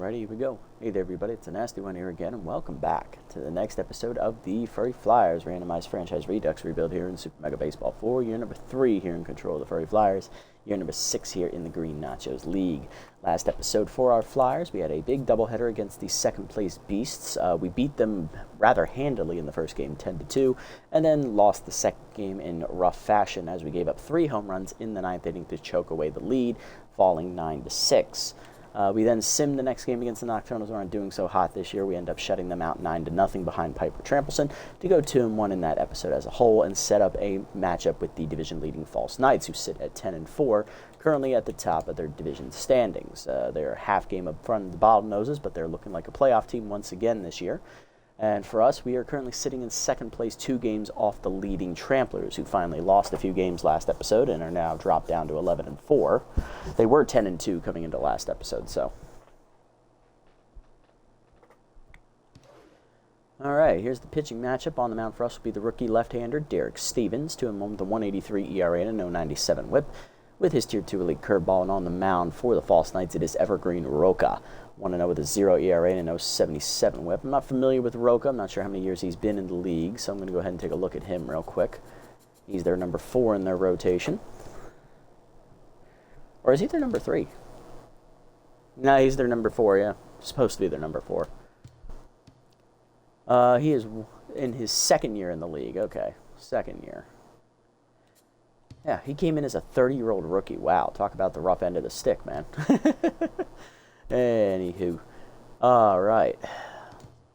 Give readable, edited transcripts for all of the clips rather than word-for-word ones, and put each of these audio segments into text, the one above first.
Alrighty, here we go. Hey there everybody, it's a Nasty One here again, and welcome back to the next episode of the Furry Flyers Randomized Franchise Redux rebuild here in Super Mega Baseball 4. Year number 3 here in control of the Furry Flyers. Year number 6 here in the Green Nachos League. Last episode for our Flyers, we had a big doubleheader against the second place Beasts. We beat them rather handily in the first game, 10-2, and then lost the second game in rough fashion as we gave up 3 home runs in the 9th inning to choke away the lead, falling 9-6. We then simmed the next game against the Nocturnals, who aren't doing so hot this year. We end up shutting them out 9-0 behind Piper Trampleson to go 2-1 in that episode as a whole and set up a matchup with the division-leading False Knights, who sit at 10-4, currently at the top of their division standings. They're a half game up front of the Bottlenoses, but they're looking like a playoff team once again this year. And for us, we are currently sitting in second place, 2 games off the leading Tramplers, who finally lost a few games last episode and are now dropped down to 11-4. They were 10-2 coming into last episode, so. All right, here's the pitching matchup. On the mound for us will be the rookie left-hander, Derek Stevens, to him with a 1.83 ERA and a 0.97 whip. With his Tier 2 elite curveball, and on the mound for the False Knights, it is Evergreen Roca. 1-0 with a 0 ERA and a 0.77 whip. I'm not familiar with Roca. I'm not sure how many years he's been in the league, so I'm going to go ahead and take a look at him real quick. He's their number 4 in their rotation. Or is he their number 3? No, he's their number 4, yeah. Supposed to be their number 4. He is in his second year in the league. Okay, second year. Yeah, he came in as a 30-year-old rookie. Wow, talk about the rough end of the stick, man. Anywho, all right.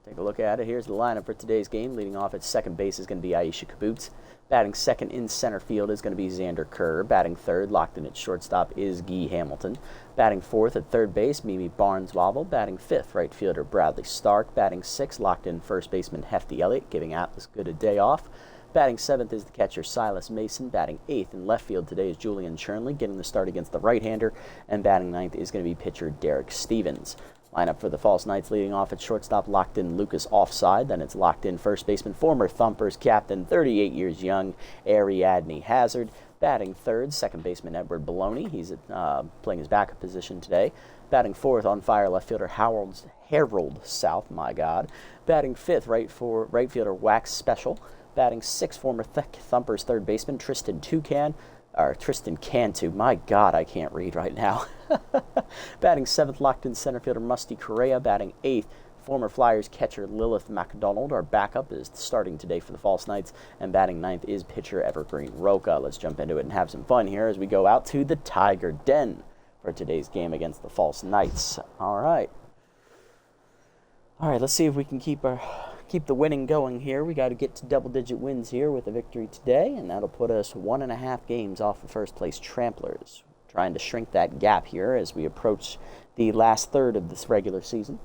Take a look at it. Here's the lineup for today's game. Leading off at second base is going to be Aisha Kibbutz. Batting second in center field is going to be Xander Kerr. Batting third, locked in at shortstop, is Guy Hamilton. Batting fourth at third base, Mimi Barnes-Wobble. Batting fifth, right fielder Bradley Stark. Batting sixth, locked in first baseman Hefty Elliott, giving Atlas Good a day off. Batting seventh is the catcher Silas Mason. Batting eighth in left field today is Julian Chernley, getting the start against the right-hander. And batting ninth is going to be pitcher Derek Stevens. Lineup for the False Knights leading off at shortstop, locked in Lucas Offside. Then it's locked in first baseman, former Thumpers captain, 38 years young, Ariadne Hazard. Batting third, second baseman Edward Baloney. He's playing his backup position today. Batting fourth, on fire left fielder Harold South, my God. Batting fifth, right fielder Wax Special. Batting sixth, former Thumpers third baseman Tristan Cantu. My God, I can't read right now. Batting seventh, locked in center fielder Musty Correa. Batting eighth, former Flyers catcher Lilith McDonald. Our backup is starting today for the False Knights. And batting ninth is pitcher Evergreen Roca. Let's jump into it and have some fun here as we go out to the Tiger Den for today's game against the False Knights. All right, let's see if we can keep the winning going here. We got to get to double-digit wins here with a victory today, and that'll put us 1.5 games off the first-place Tramplers. Trying to shrink that gap here as we approach the last third of this regular season.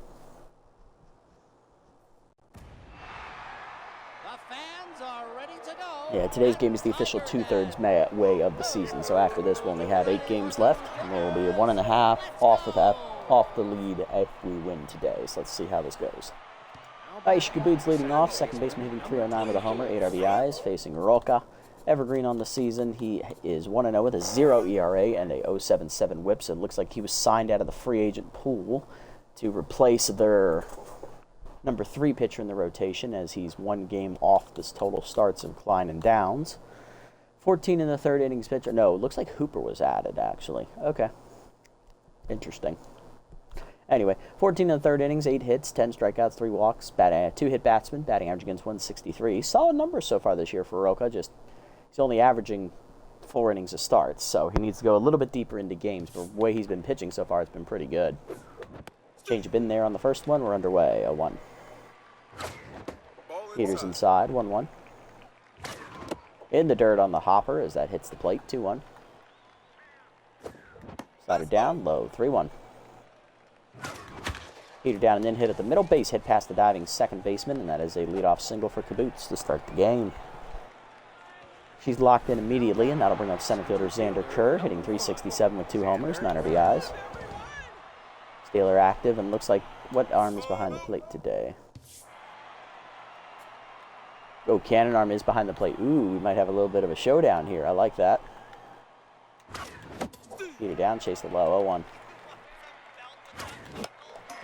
The fans are ready to go. Yeah, today's game is the official 2/3 way of the season, so after this we'll only have 8 games left, and we'll be 1.5 off the lead if we win today. So let's see how this goes. Aisha Kibbutz leading off, second baseman hitting .309 with a homer, 8 RBIs, facing Roca. Evergreen on the season, he is 1-0 with a 0 ERA and a 0.77 whip, so it looks like he was signed out of the free agent pool to replace their number 3 pitcher in the rotation, as he's 1 game off this total starts of Klein and Downs. 14 in the third innings pitcher. No, it looks like Hooper was added, actually. Okay. Interesting. Anyway, 14 in the third innings, 8 hits, 10 strikeouts, 3 walks, 2-hit batsman, batting average against 163. Solid numbers so far this year for Roca, just he's only averaging 4 innings of starts, so he needs to go a little bit deeper into games, but the way he's been pitching so far, it's been pretty good. Change of in there on the first one, we're underway, 0-1. Heaters inside, 1-1. In the dirt on the hopper as that hits the plate, 2-1. Slider down, low, 3-1. Heater down and then hit at the middle, base hit past the diving second baseman, and that is a leadoff single for Kibbutz to start the game. She's locked in immediately, and that'll bring up center fielder Xander Kerr, hitting .367 with 2 homers, 9 RBIs. Staler active, and looks like what arm is behind the plate today? Oh, Cannon arm is behind the plate. Ooh, we might have a little bit of a showdown here. I like that. Heater down, chase the low, 0-1.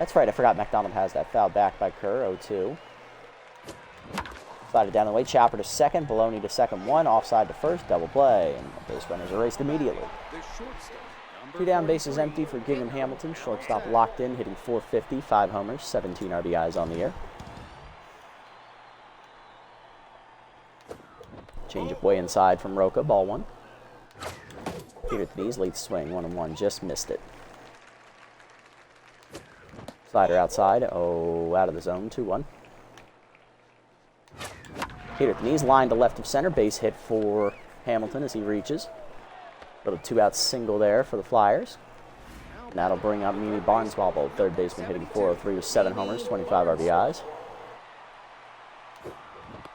That's right, I forgot McDonald has that. Foul back by Kerr, 0-2. Slide it down the way, Chopper to second, Baloney to second, 1, offside to first, double play, and the base runners erased immediately. 2 down, bases empty for Gingham Hamilton. Shortstop locked in, hitting .450, 5 homers, 17 RBIs on the year. Change up way inside from Roca, ball 1. Peter at the knees, late swing, 1-1, just missed it. Slider outside, out of the zone, 2-1. Peter at the knees, line to left of center, base hit for Hamilton as he reaches. Little 2-out single there for the Flyers. And that'll bring up Mimi Barneswobble, third baseman, hitting .403 with 7 homers, 25 RBIs.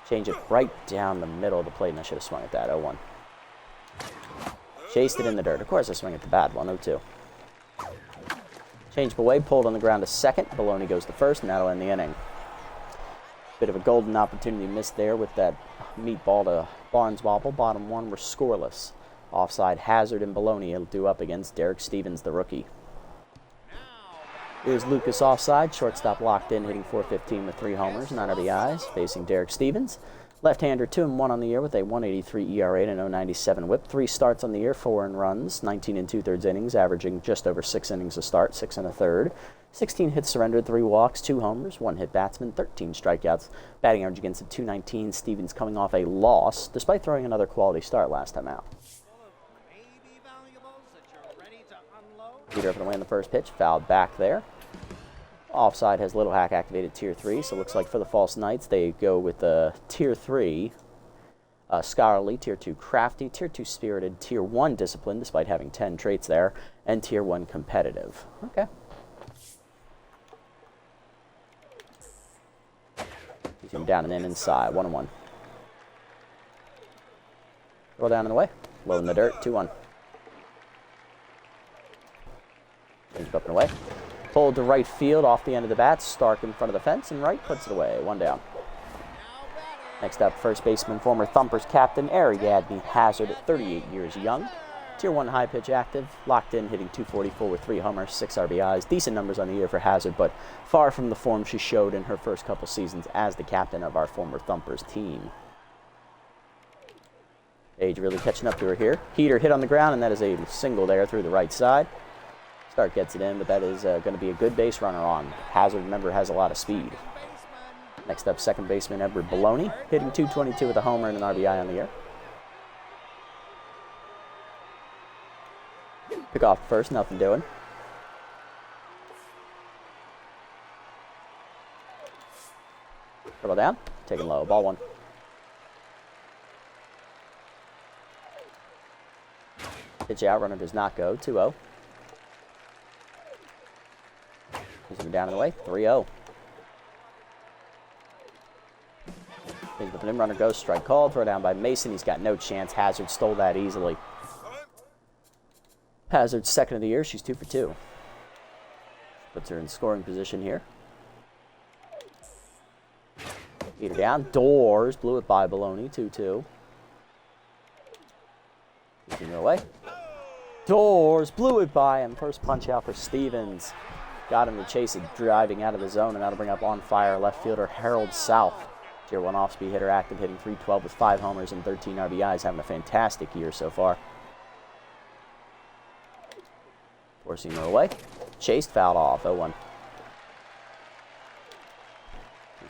Change it right down the middle of the plate, and I should have swung at that, 0-1. Chased it in the dirt. Of course I swing at the bad one, 0-2. Change away, pulled on the ground to second. Baloney goes to first, and that'll end the inning. Bit of a golden opportunity missed there with that meatball to Barneswobble. Bottom 1 were scoreless. Offside, Hazard and Baloney will do up against Derek Stevens, the rookie. Here's Lucas offside. Shortstop locked in, hitting .415 with 3 homers, 9 RBIs, facing Derek Stevens. Left-hander 2-1 on the year with a 1.83 ERA and a 0.97 WHIP. 3 starts on the year, 4 earned runs, 19 2/3 innings, averaging just over 6 innings a start, 6 1/3. 16 hits surrendered, 3 walks, 2 homers, 1 hit batsman, 13 strikeouts. Batting average against a .219. Stevens coming off a loss, despite throwing another quality start last time out. Peter up and away on the first pitch, fouled back there. Offside has Little Hack activated Tier 3, so it looks like for the False Knights, they go with the Tier 3 Scholarly, Tier 2 Crafty, Tier 2 Spirited, Tier 1 Disciplined, despite having 10 traits there, and Tier 1 Competitive. Okay. He's him down and in inside, 1-1. Roll down and away, low in the dirt, 2-1. Change up and away. Pulled to right field off the end of the bat. Stark in front of the fence, and right puts it away. 1 down. Next up, first baseman, former Thumpers captain, Ariadne Hazard at 38 years young. Tier 1 high pitch active, locked in, hitting .244 with 3 homers, 6 RBIs. Decent numbers on the year for Hazard, but far from the form she showed in her first couple seasons as the captain of our former Thumpers team. Age really catching up to her here. Heater hit on the ground, and that is a single there through the right side. Stark gets it in, but that is going to be a good base runner on. Hazard, remember, has a lot of speed. Next up, second baseman Edward Baloney, hitting .222 with a homer and an RBI on the year. Pick off first, nothing doing. Dribble down, taking low, ball 1. Pitch out, runner does not go, 2-0. He's him down and away, 3-0. He's with him, runner goes, strike called, throw down by Mason. He's got no chance. Hazard stole that easily. Hazard's second of the year, she's 2 for 2. Puts her in scoring position here. Beat her down, Doors, blew it by Baloney, 2-2. He's away. Doors, blew it by him. First punch out for Stevens. Got him to chase it, driving out of the zone, and that'll bring up on fire left fielder Harold South. Tier 1 off-speed hitter active, hitting .312 with 5 homers and 13 RBIs, having a fantastic year so far. Forcing her away. Chased, fouled off, 0-1.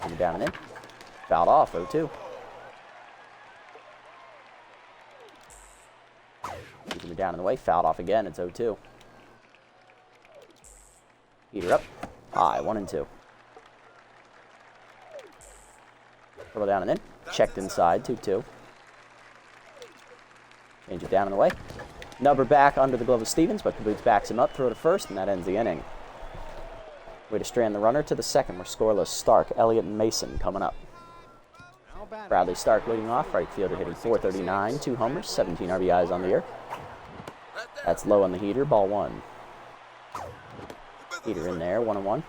He's down and in. Fouled off, 0-2. He's down in the way, fouled off again, it's 0-2. Heater up, high, 1-2. Dribble down and in, checked inside, 2-2. Change it down in the way. Number back under the glove of Stevens, but Caboose backs him up, throw to first, and that ends the inning. Way to strand the runner to the second. We're scoreless. Stark, Elliott, and Mason coming up. Bradley Stark leading off, right fielder hitting .439, 2 homers, 17 RBIs on the year. That's low on the heater, ball 1. Heater in there, 1-1.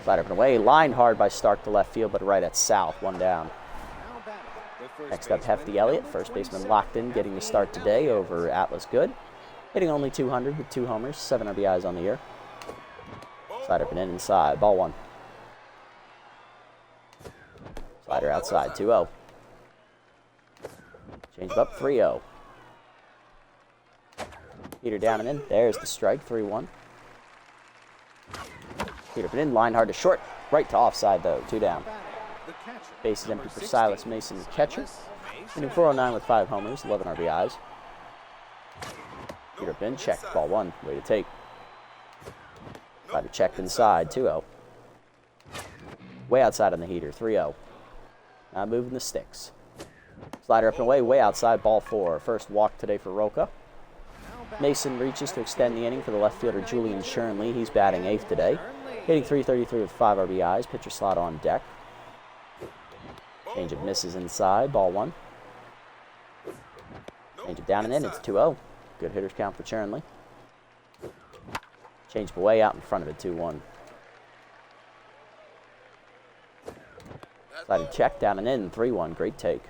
Slide up and away, lined hard by Stark to left field, but right at South, 1 down. Next up, Hefty Elliott, first baseman locked in, getting the start today over Atlas Good. Hitting only .200 with 2 homers, 7 RBIs on the year. Slider up and in inside. Ball 1. Slider outside. 2-0. Change it up. 3-0. Heater down and in. There's the strike. 3-1. Heater up and in. Line hard to short. Right to offside, though. 2 down. Base is empty for Silas Mason, catcher. Hitting 409 with 5 homers, 11 RBIs. Heater up in. Checked. Ball 1. Way to take. Slider checked inside. 2-0. Way outside on the heater. 3-0. Now moving the sticks. Slider up and away. Way outside. Ball 4. First walk today for Roca. Mason reaches to extend the inning for the left fielder Julian Shernley. He's batting 8th today. Hitting .333 with 5 RBIs. Pitcher slot on deck. Changeup misses inside. Ball 1. Changeup down and in. It's 2-0. Good hitters count for Shernley. Changeup away out in front of it. 2-1. Slider check down and in. 3-1. Great take.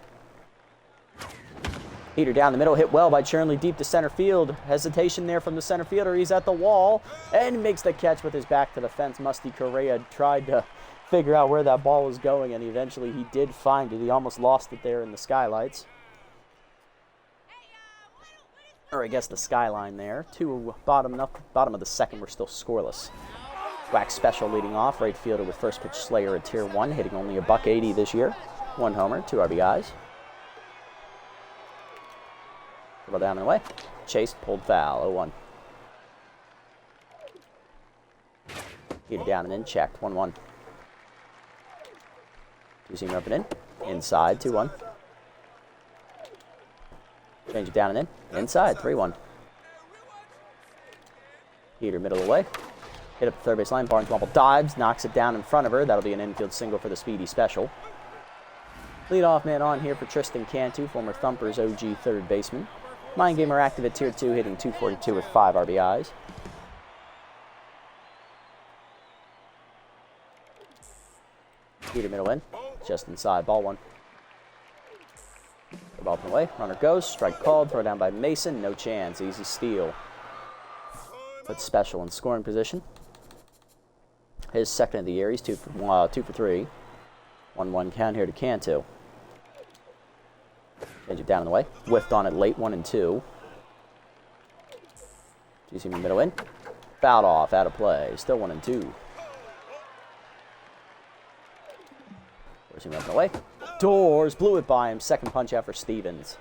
Heater down the middle, hit well by Shernley, deep to center field. Hesitation there from the center fielder. He's at the wall and makes the catch with his back to the fence. Musty Correa tried to figure out where that ball was going, and eventually he did find it. He almost lost it there in the skylights. Or I guess the skyline there. Bottom of the second, we're still scoreless. Wax Special leading off. Right fielder with first pitch Slayer at Tier 1, hitting only a $180 this year. 1 homer, 2 RBIs. Dribble down and away. Chase pulled foul. 0-1. Heater down and in. Checked. 1-1. 2-seamer up and in. Inside. 2-1. Change it down and in. Inside. 3-1. Heater middle away. Hit up the third base line. Barnes-Wobble dives. Knocks it down in front of her. That'll be an infield single for the Speedy Special. Leadoff man on here for Tristan Cantu, former Thumpers OG third baseman. Mind Gamer active at Tier 2, hitting .242 with 5 RBIs. Heater middle in, just inside, ball 1. The ball up and away, runner goes, strike called, throw down by Mason, no chance, easy steal. Put Special in scoring position. His second of the year, he's 2 for 3. 1-1 count here to Cantu. Change it down in the way. Whiffed on it late, 1-2. Do you see me middle in? Fouled off, out of play. Still 1-2. Forcing him up and away. Doors blew it by him. Second punch out for Stevens.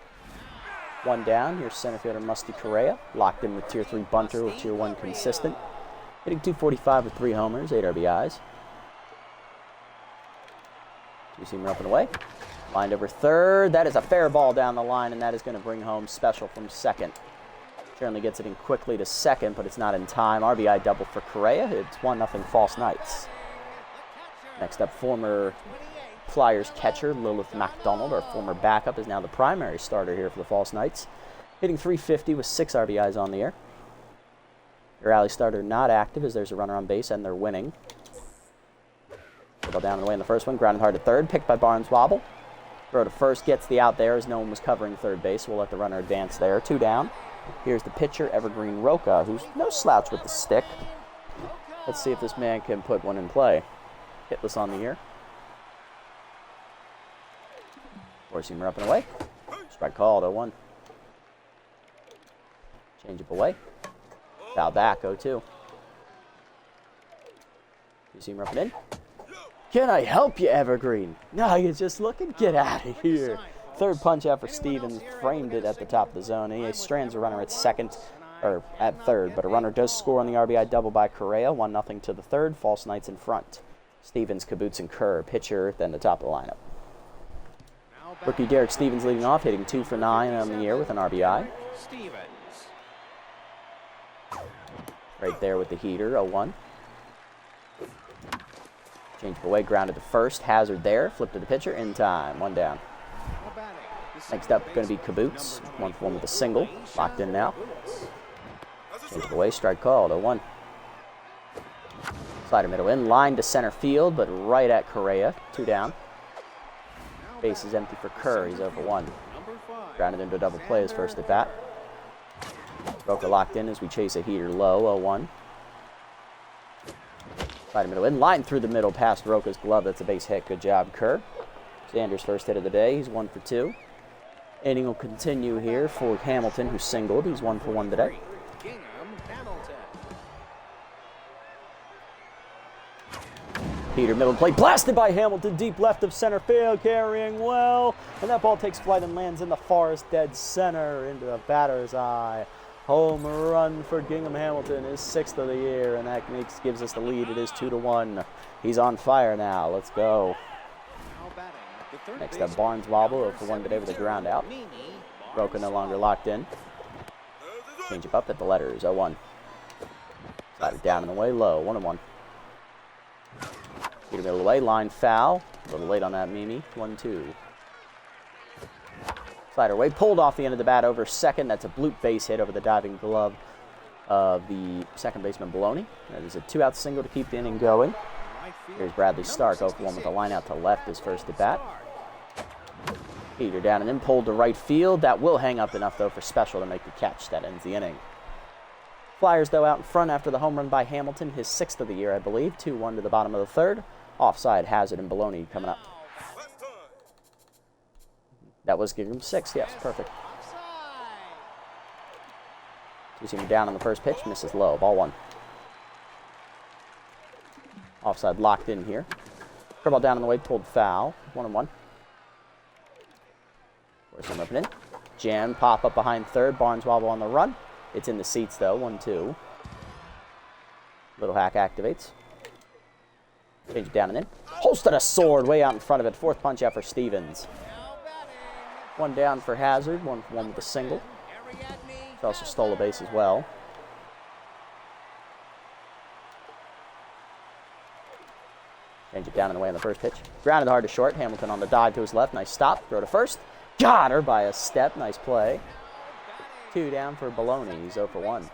1 down. Here's center fielder Musty Correa. Locked in with Tier 3 bunter with Tier 1 consistent. Hitting .245 with 3 homers, 8 RBIs. Do you see him up and away? Lined over third. That is a fair ball down the line, and that is going to bring home Special from second. Certainly gets it in quickly to second, but it's not in time. RBI double for Correa. It's 1-0 False Knights. Next up, former Flyers catcher Lilith MacDonald, our former backup, is now the primary starter here for the False Knights. Hitting .350 with 6 RBIs on the year. Your alley starter not active as there's a runner on base, and they're winning. Ball down and away in the first one. Grounded hard to third. Picked by Barnes-Wobble. Throw to first. Gets the out there as no one was covering third base. We'll let the runner advance there. 2 down. Here's the pitcher, Evergreen Roca, who's no slouch with the stick. Let's see if this man can put one in play. Hitless on the year. Four-seamer up and away. Strike called. 0-1. Change up away. Foul back. 0-2. Two-seamer up and in. Can I help you, Evergreen? No, you're just looking. Get out of here. Third punch out for Stevens. Framed it at the top of the zone. He strands a runner at second, or at third, but a runner does score on the RBI double by Correa. 1-0 to the third. False Knights in front. Stevens, Caboose, and Kerr, pitcher, then the top of the lineup. Rookie Derek Stevens leading off, hitting 2 for 9 on the year with an RBI. Right there with the heater. 0-1. Change away, grounded to first. Hazard there. Flip to the pitcher. In time. 1 down. Next up, going to be Caboose. 1-for-1 with a single. Locked in now. Change away. Strike called. 0-1. Slider middle in. Line to center field, but right at Correa. 2 down. Base is empty for Kerr. He's over 1. Grounded into a double play his first at bat. Roca locked in as we chase a heater low. 0-1. Slide middle in, line through the middle, past Roca's glove. That's a base hit. Good job, Kerr. Sanders' first hit of the day. He's 1 for 2. Inning will continue here for Hamilton, who singled. He's 1 for 1 today. Peter, middle play, blasted by Hamilton, deep left of center field, carrying well. And that ball takes flight and lands in the forest dead center into the batter's eye. Home run for Gingham Hamilton, his 6th of the year, and that gives us the lead. It is 2-1. He's on fire now. Let's go. Next up, Barnes wobble, 0 for 1 today with a ground out. Roca no longer locked in. Change it up at the letters, 0-1. Slide it down and away, low, 1-1. Peter middle away, line foul. A little late on that, Mimi. 1-2. Slider away, pulled off the end of the bat over second. That's a bloop base hit over the diving glove of the second baseman Baloney. That is a 2-out single to keep the inning going. Here's Bradley Stark, 0 for 1 with a line out to left, his first at bat. Peter down and in, pulled to right field. That will hang up enough, though, for Special to make the catch. That ends the inning. Flyers, though, out in front after the home run by Hamilton, his 6th of the year, I believe. 2-1 to the bottom of the third. Offside, Hazard and Baloney coming up. That was Gingham 6, yes, perfect. Two-seamer down on the first pitch, misses low, ball 1. Offside locked in here. Curveball down on the way, pulled foul, 1-1. Forcing up and in. Jam, pop up behind third, Barnes wobble on the run. It's in the seats, though, 1-2. Little hack activates. Change it down and in. Holston a sword way out in front of it. 4th punch out for Stevens. 1 down for Hazard. 1 for 1 with a single. He also stole a base as well. Change it down and away on the first pitch. Grounded hard to short. Hamilton on the dive to his left. Nice stop. Throw to first. Got her by a step. Nice play. 2 down for Baloney. He's 0 for 1.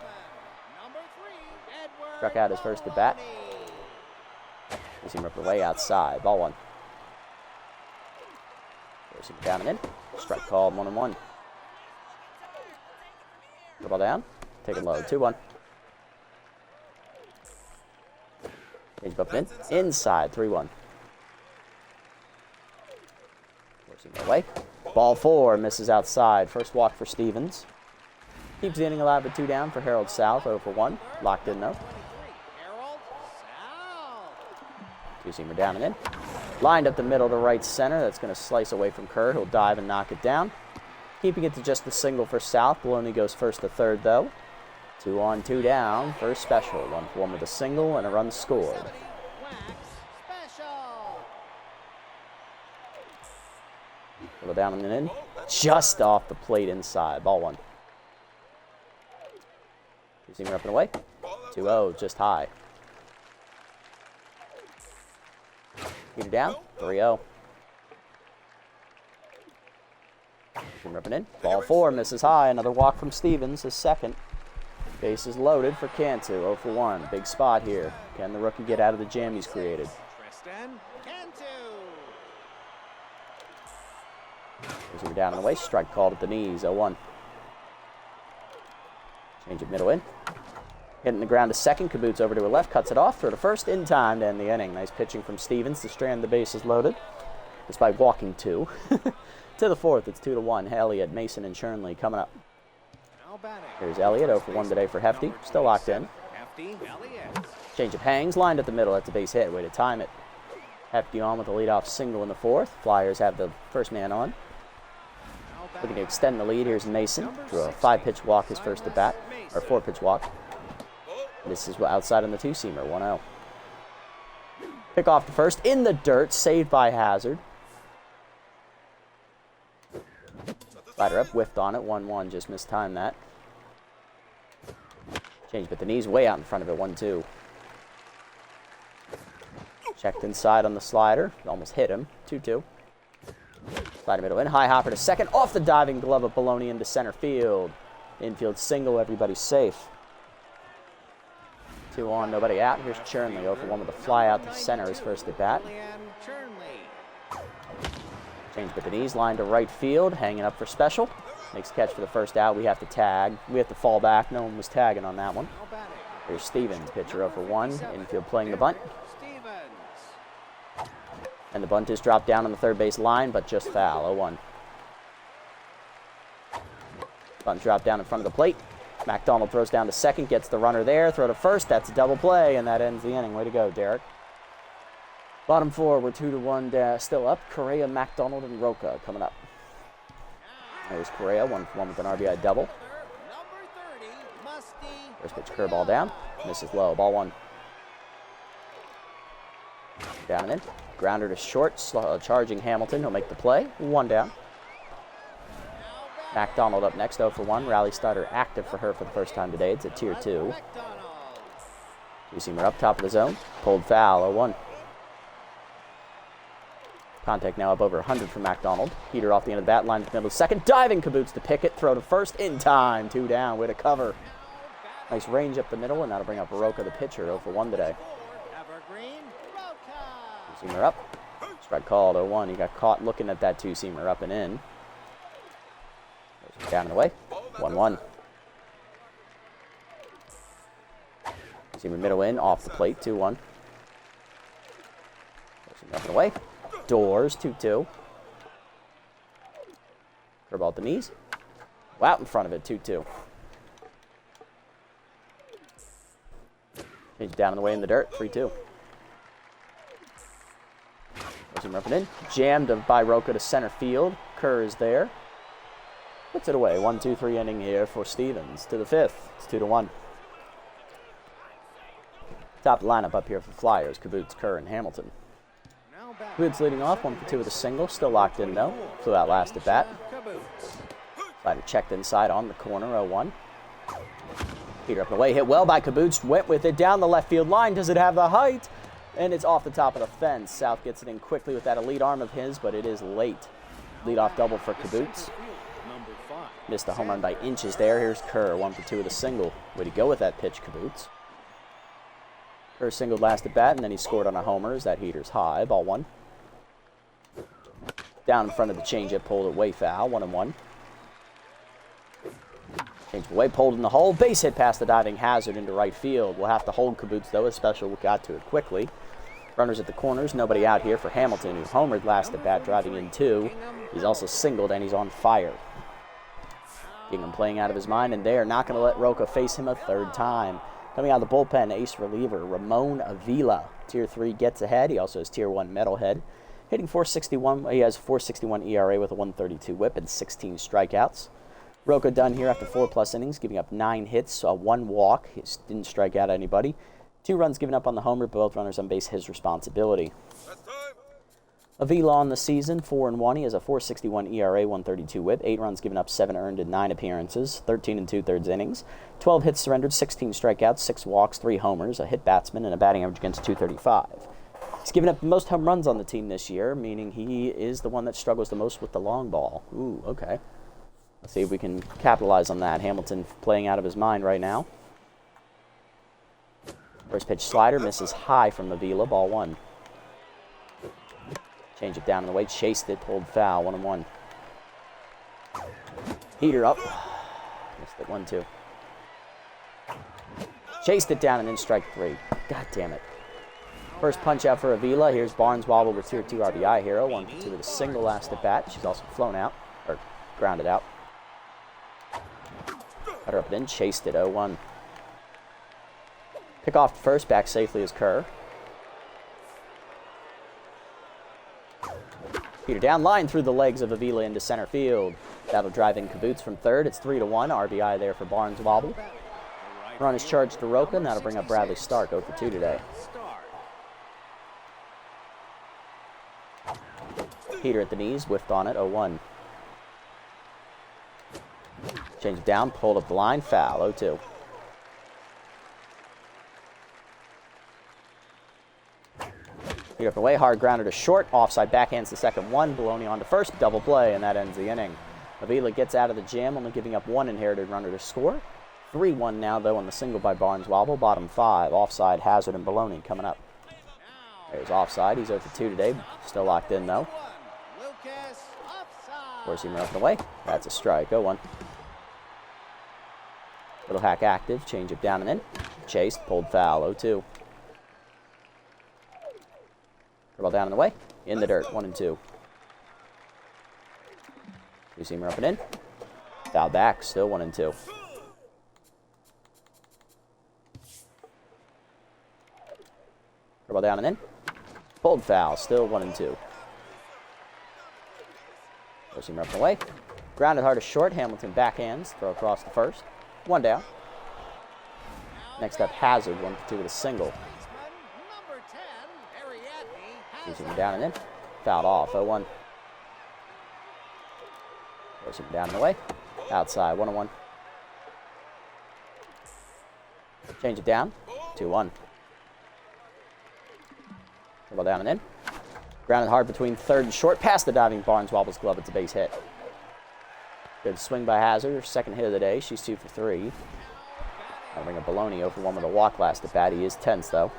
Struck out his first at bat. You see him rip away outside. Ball 1. Forcing down and in. Strike called, 1-1. The ball down. Taking low, 2-1. Change up in. Inside, 3-1. Forcing away. Ball 4 misses outside. First walk for Stevens. Keeps the inning alive with 2 down for Harold South, 0 for 1. Locked in though. Two-seamer down and in. Lined up the middle to right center. That's going to slice away from Kerr. He'll dive and knock it down. Keeping it to just the single for South. Baloney goes first to third, though. 2 on, 2 down for Special. 1 for 1 with a single and a run scored. Little down and in. Just off the plate inside. Ball 1. Two-seamer up and away. 2-0, just high. Peter down, 3-0. Ripping in. Ball 4 misses high. Another walk from Stevens, his second. Base is loaded for Cantu, 0 for 1. Big spot here. Can the rookie get out of the jam he's created? We're down and away. Strike called at the knees, 0-1. Change it middle in. Hitting the ground to second. Kaboots over to her left. Cuts it off. Throw to first in time to end the inning. Nice pitching from Stevens to strand the bases loaded. Despite walking 2. To the 4th, it's 2-1. Elliott, Mason, and Chernley coming up. Here's Elliott, 0 for 1 today for Hefty. Still locked in. Change of hangs. Lined at the middle. That's a base hit. Way to time it. Hefty on with a leadoff single in the 4th. Flyers have the first man on. Looking to extend the lead. Here's Mason. Drew a 5-pitch walk his first at bat. Or 4-pitch walk. This is outside on the 2-seamer, 1-0. Pick off the first in the dirt, saved by Hazard. Slider up, whiffed on it, 1-1, just mistimed that. Change, but the knee's way out in front of it, 1-2. Checked inside on the slider, almost hit him, 2-2. Slider middle in, high hopper to second, off the diving glove of Baloney into center field. Infield single, everybody's safe. 2 on, nobody out. Here's Chernley, 0 for 1 with a fly out to center, his first at bat. Change with the knees, line to right field, hanging up for Special. Makes a catch for the first out. We have to tag. We have to fall back. No one was tagging on that one. Here's Stevens, pitcher 0 for 1. Infield playing the bunt. And the bunt is dropped down on the third base line, but just foul. 0-1. Bunt dropped down in front of the plate. McDonald throws down to second, gets the runner there, throw to first. That's a double play, and that ends the inning. Way to go, Derek. Bottom four, we're 2-1 still up. Correa, McDonald, and Roca coming up. There's Correa, 1-for-1 with an RBI double. First pitch curveball down. Misses low. Ball 1. Down and in. Grounder to short. Charging Hamilton. He'll make the play. 1 down. McDonald up next, 0-for-1. Rally starter active for her for the first time today. It's a tier 2. Two-seamer up top of the zone. Pulled foul. 0-1. Contact now up over 100 for McDonald. Heater off the end of the bat line to the middle of second. Diving Kaboots to Pickett. Throw to first in time. 2 down. Way to cover. Nice range up the middle, and that'll bring up Roca, the pitcher, 0-for-1 today. Two-seamer up. Strike called, 0-1. He got caught looking at that two-seamer up and in. Down and away. 1-1. Two-seamer middle in, off the plate, 2-1. Up and away. Doors, 2-2. Curveball at the knees. Out in front of it, 2-2. Change down and away in the dirt, 3-2. Goes him up and in. Jammed by Roca to center field. Kerr is there. Puts it away. 1-2-3 inning here for Stevens. To the 5th. It's 2-1. Top lineup up here for Flyers. Kaboots, Kerr, and Hamilton. Kaboots leading off, 1-for-2 with a single. Still locked in though. Flew out last at bat. Slider checked inside on the corner, 0-1. Peter up and away, hit well by Kaboots. Went with it down the left field line. Does it have the height? And it's off the top of the fence. South gets it in quickly with that elite arm of his, but it is late. Leadoff double for Kaboots. Missed a home run by inches there. Here's Kerr, 1-for-2 with a single. Way to go with that pitch, Kaboots. Kerr singled last at bat, and then he scored on a homer as that heater's high. Ball 1. Down in front of the changeup, pulled it way foul. 1-1. Change away, pulled in the hole. Base hit past the diving Hazard into right field. We'll have to hold Kaboots, though, especially we got to it quickly. Runners at the corners. Nobody out here for Hamilton, who homered last at bat, driving in 2. He's also singled, and he's on fire. Gingham playing out of his mind, and they are not going to let Roca face him a 3rd time. Coming out of the bullpen, ace reliever Ramon Avila. Tier 3 gets ahead. He also has Tier 1 metalhead. Hitting .461. He has .461 ERA with a 132 whip and 16 strikeouts. Roca done here after 4+ innings, giving up 9 hits, 1 walk. He didn't strike out anybody. 2 runs given up on the homer, both runners on base, his responsibility. Avila on the season, 4-1. He has a .461 ERA, 132 whip, 8 runs given up, 7 earned in 9 appearances, 13 2/3 innings, 12 hits surrendered, 16 strikeouts, 6 walks, 3 homers, a hit batsman, and a batting average against .235. He's given up the most home runs on the team this year, meaning he is the one that struggles the most with the long ball. Ooh, okay. Let's see if we can capitalize on that. Hamilton playing out of his mind right now. First pitch slider misses high from Avila, ball 1. Change it down in the way, chased it, pulled foul, 1-1. Heater up. Missed it, 1-2. Chased it down and then strike 3. God damn it. First punch out for Avila. Here's Barnes Wobble with Tier 2 RBI hero. 1-2 with a single last at bat. She's also flown out, or grounded out. Cut her up and in, chased it, 0-1. Pick off first, back safely is Kerr. Peter down line through the legs of Avila into center field. That'll drive in Kaboots from 3rd. It's 3-1. RBI there for Barnes Wobble. Run is charged to Roca, and that'll bring up Bradley Stark, 0-for-2 today. Peter at the knees, whiffed on it, 0-1. Change it down, pulled up the line, foul, 0-2. Peter up and away, hard grounder to short, offside backhands the second one, Baloney on to first, double play, and that ends the inning. Avila gets out of the jam, only giving up 1 inherited runner to score. 3-1 now, though, on the single by Barnes Wobble. Bottom 5, offside, Hazard, and Baloney coming up. There's offside. He's 0-for-2 today. Still locked in, though. Four-seamer up and away. That's a strike. 0-1. Little hack active. Change it down and in. Chased. Pulled foul. 0-2. Ball down in the way. In the dirt. 1 and 2. Two-seamer up and in. Foul back. Still 1 and 2. Ball down and in. Pulled foul. Still 1 and 2. Two-seamer up and away. Grounded hard to short. Hamilton backhands. Throw across the first. 1 down. Next up, Hazard. 1 for 2 with a single. Two-seamer down and in. Fouled off. 0-1. Two-seamer down and away. Outside. 1-1. Change it down. 2-1. Ball down and in. Grounded hard between third and short. Past the diving Barnes. Wobbles glove. It's a base hit. Good swing by Hazard. Her second hit of the day. She's 2 for 3. I'll bring a Baloney 0 for 1 with a walk last at bat. He is tense, though.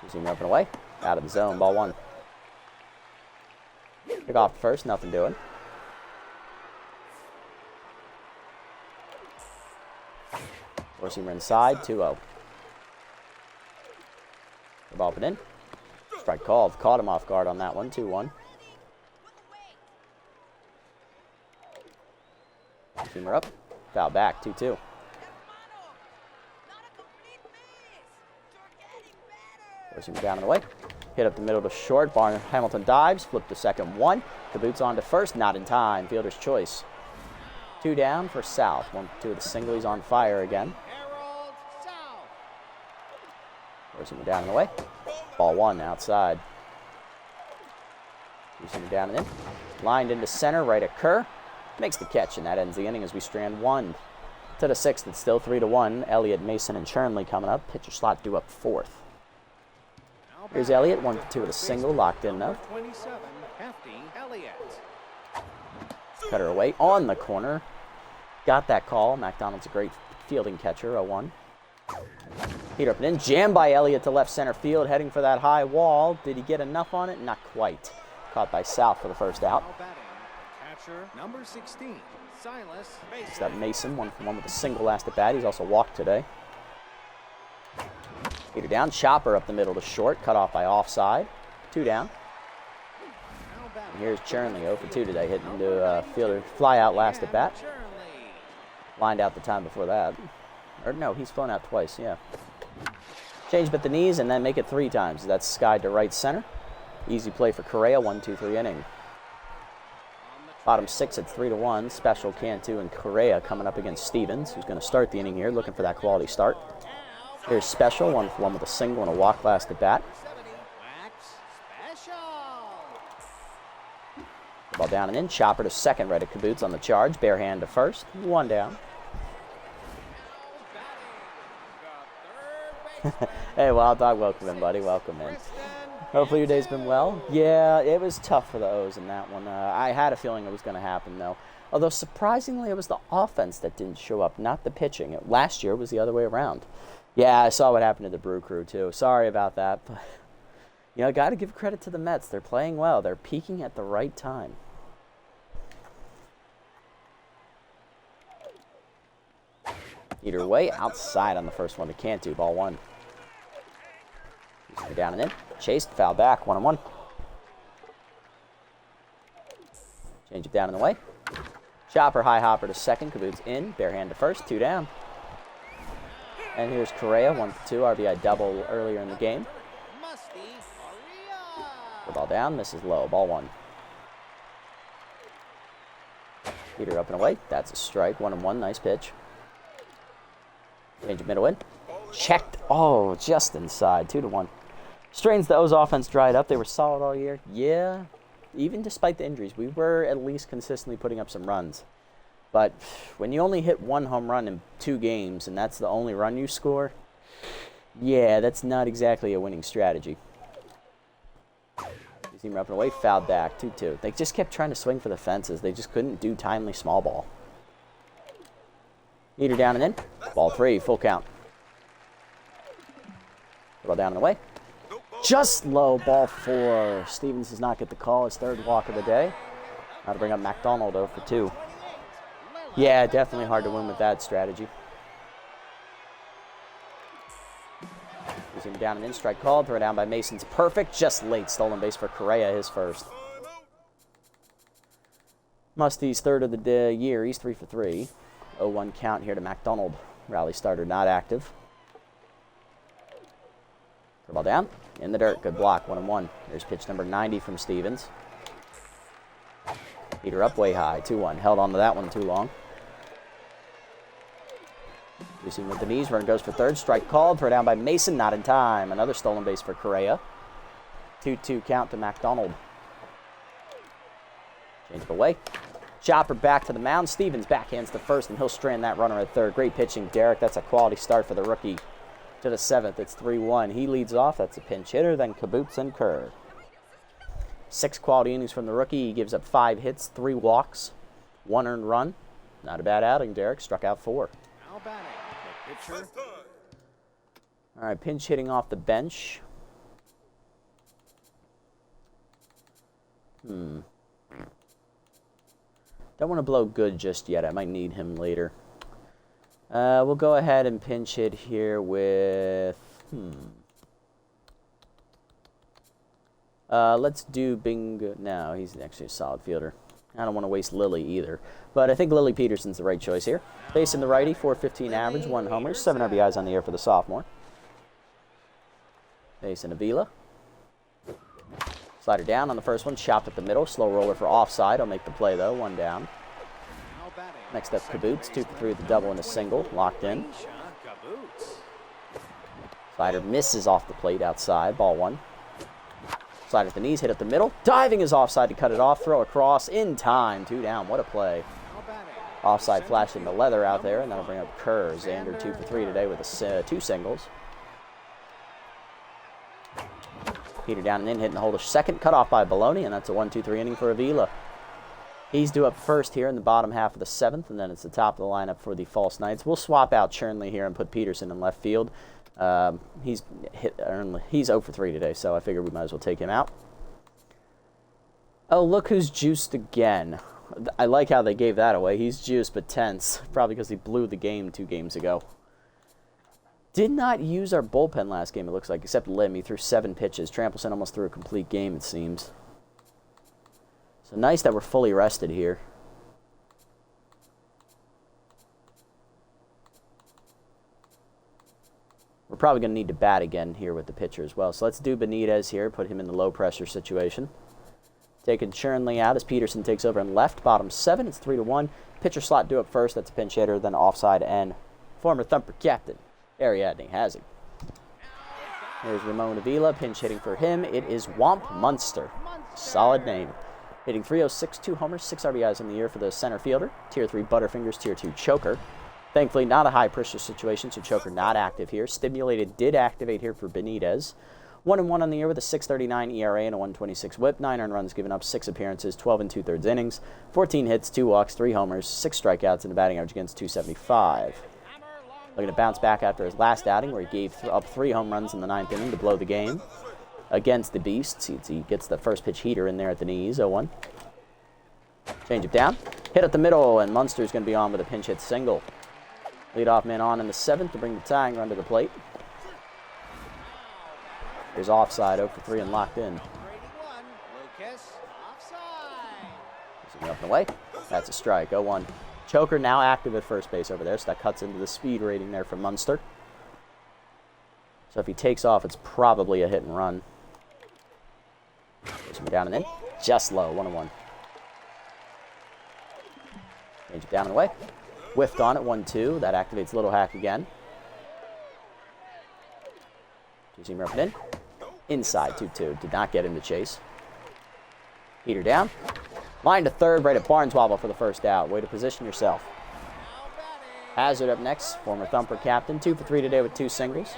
Two-seamer up and away. Out of the zone. Ball 1. Pick off the first. Nothing doing. Four-seamer inside. 2-0. The ball put in. Strike called. Caught him off guard on that one. 2-1. Two-seamer up. Foul back. 2-2. Four-seamer down and away. Hit up the middle to short. Hamilton dives. Flip to second. 1. Caboots on to first. Not in time. Fielder's choice. 2 down for South. 1 for 2 with a single. He's on fire again. Four-seamer down and away. Ball 1 outside. Two-seamer down and in. Lined into center. Right at Kerr. Makes the catch, and that ends the inning as we strand 1 to the 6th. It's still 3-1. Elliott, Mason, and Chernley coming up. Pitcher slot due up 4th. Here's Elliott, 1 for 2 with a single, locked in though. Cutter away on the corner. Got that call. McDonald's a great fielding catcher. 0-1. Heater up and in. Jammed by Elliott to left center field, heading for that high wall. Did he get enough on it? Not quite. Caught by South for the first out. Number 16, Silas. Next up, Mason, 1 for 1 with a single last at bat. He's also walked today. Heater down. Chopper up the middle to short. Cut off by offside. 2 down. And here's Chernley, 0 for 2 today, hitting into fielder fly out last at bat. Lined out the time before that. Or no, he's flown out twice, yeah. Change at the knees and then make it 3 times. That's skied to right center. Easy play for Correa, 1-2-3 inning. Bottom 6 at 3-1. Special Cantu and Correa coming up against Stevens, who's going to start the inning here, looking for that quality start. Here's Special, 1 for 1 with a single and a walk last at bat. Ball down and in. Chopper to second, right at Caboots on the charge. Bare hand to first. 1 down. Hey, Wild Dog, welcome in, buddy. Welcome in. Hopefully your day's been well. Yeah, it was tough for the O's in that one. I had a feeling it was going to happen, though. Although, surprisingly, it was the offense that didn't show up, not the pitching. Last year was the other way around. Yeah, I saw what happened to the Brew Crew, too. Sorry about that. But, you know, got to give credit to the Mets. They're playing well. They're peaking at the right time. Either way, outside on the first one to Cantu. Ball 1. Down and in. Chased, foul back, 1-1. Change it down and away. Chopper, high hopper to second. Caboots in. Bare hand to first. 2 down. And here's Correa, 1 for 2. RBI double earlier in the game. The ball down. Misses low. Ball 1. Heater up and away. That's a strike. 1-1. Nice pitch. Change it middle in. Checked. Oh, just inside. 2-1. Strains the O's offense dried up. They were solid all year. Yeah, even despite the injuries, we were at least consistently putting up some runs. But when you only hit 1 home run in 2 games and that's the only run you score, yeah, that's not exactly a winning strategy. Seamer up and away, fouled back, 2-2. They just kept trying to swing for the fences. They just couldn't do timely small ball. Heater down and in. Ball 3, full count. Ball down and away. Just low, ball 4. Stevens does not get the call, his 3rd walk of the day. Now to bring up McDonald 0 for 2. Yeah, definitely hard to win with that strategy. 2-2 down and in. Strike called. Throw down by Mason's perfect. Just late. Stolen base for Correa, his first. Musty's third of the year. He's 3 for 3. 0-1 count here to McDonald. Rally starter not active. Ball down. In the dirt. Good block. 1-1. There's pitch number 90 from Stevens. Heater up way high. 2-1. Held on to that one too long. Using with the knees. Runner goes for third. Strike called. Throw down by Mason. Not in time. Another stolen base for Correa. 2-2 count to McDonald. Change it away. Chopper back to the mound. Stevens backhands the first, and he'll strand that runner at third. Great pitching, Derek. That's a quality start for the rookie. To the seventh, it's 3-1. He leads off. That's a pinch hitter. Then Kaboots and Kerr. 6 quality innings from the rookie. He gives up 5 hits, 3 walks, 1 earned run. Not a bad outing, Derek. Struck out 4. Now batting, the pitcher. All right, pinch hitting off the bench. Don't want to blow good just yet. I might need him later. We'll go ahead and pinch hit here with... let's do Bingo. No, he's actually a solid fielder. I don't want to waste Lily either. But I think Lily Peterson's the right choice here. Facing the righty, 415 average, 1 homer, 7 RBIs on the year for the sophomore. Facing Avila. Slider down on the first one, chopped up the middle. Slow roller for offside. I'll make the play, though. 1 down. Next up, Kaboots. 2 for 3 with the double and a single. Locked in. Slider misses off the plate outside. Ball 1. Slider at the knees, hit up the middle. Diving is offside to cut it off. Throw across in time. 2 down. What a play. Offside flashing the leather out there, and that'll bring up Kerr. Xander 2 for 3 today with 2 singles. Peter down and in, hitting the holder second. Cut off by Baloney, and that's a 1-2-3 inning for Avila. He's due up first here in the bottom half of the 7th, and then it's the top of the lineup for the False Knights. We'll swap out Chernley here and put Peterson in left field. He's 0 for 3 today, so I figured we might as well take him out. Oh, look who's juiced again. I like how they gave that away. He's juiced but tense, probably because he blew the game 2 games ago. Did not use our bullpen last game, it looks like, except Lim. He threw 7 pitches. Trampleson almost threw a complete game, it seems. So nice that we're fully rested here. We're probably going to need to bat again here with the pitcher as well. So let's do Benitez here, put him in the low-pressure situation. Taking Chernley out as Peterson takes over in left, bottom 7. It's 3-1. Pitcher slot due up first. That's a pinch hitter, then offside, and former Thumper captain, Ariadne has him. There's Ramon Avila, pinch hitting for him. It is Womp Munster. Solid name. Hitting .306, 2 homers, 6 RBIs in the year for the center fielder. Tier 3 Butterfingers, Tier 2 Choker. Thankfully, not a high-pressure situation, so Choker not active here. Stimulated did activate here for Benitez. 1-1 on the year with a 6.39 ERA and a 1.26 WHIP. 9 earned runs given up, 6 appearances, 12 2/3 innings, 14 hits, 2 walks, 3 homers, 6 strikeouts, and a batting average against .275. Looking to bounce back after his last outing where he gave up 3 home runs in the 9th inning to blow the game against the Beasts. He gets the first pitch heater in there at the knees, 0-1. Change it down. Hit up the middle, and Munster's going to be on with a pinch hit single. Leadoff man on in the 7th to bring the tying run to the plate. Here's offside, 0 for 3 and locked in. Up and away. That's a strike, 0-1. Choker now active at first base over there, so that cuts into the speed rating there for Munster. So if he takes off, it's probably a hit and run. Goes him down and in. Just low, 1-1. Change it down and away. Whiffed on it, 1-2. That activates Little Hack again. Two-seamer up and in. Inside, 2-2. Did not get him to chase. Heater down. Line to third, right at Barneswobble for the first out. Way to position yourself. Hazard up next. Former Thumper captain. 2 for 3 today with 2 singles.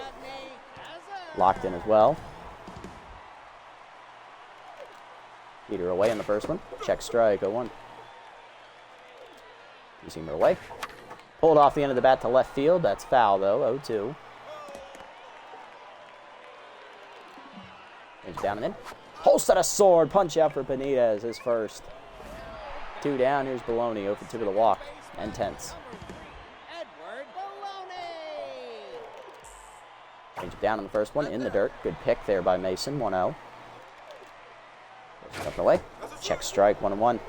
Locked in as well. Heater away on the first one. Check strike, 0-1. Two-seamer away. Pulled off the end of the bat to left field. That's foul, though, 0-2. Change down and in. Whole set of sword. Punch out for Benitez, his first. 2 down. Here's Baloney, 0 for 2 with a walk. And tense. Change it down on the first one, in the dirt. Good pick there by Mason, 1-0. Up and away. Check strike, 1-1.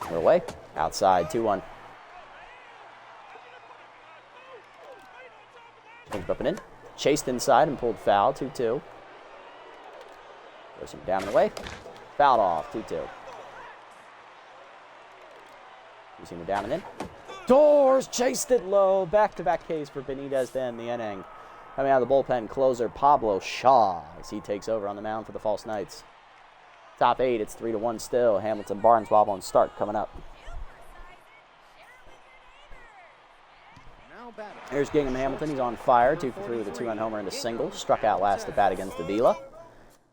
Two away. Outside, 2-1. Change up and in. Chased inside and pulled foul, 2-2. Throws him down and away. Fouled off, 2-2. Using it down and in. Doors chased it low. Back-to-back Ks for Benitez to end the inning. Coming out of the bullpen, closer Pablo Shaw as he takes over on the mound for the False Knights. Top 8, it's 3-1 still. Hamilton, Barnes, Wobble, and Stark coming up. Here's Gingham Hamilton. He's on fire. 2 for 3 with a 2-run homer and a single. Struck out last at bat against Avila.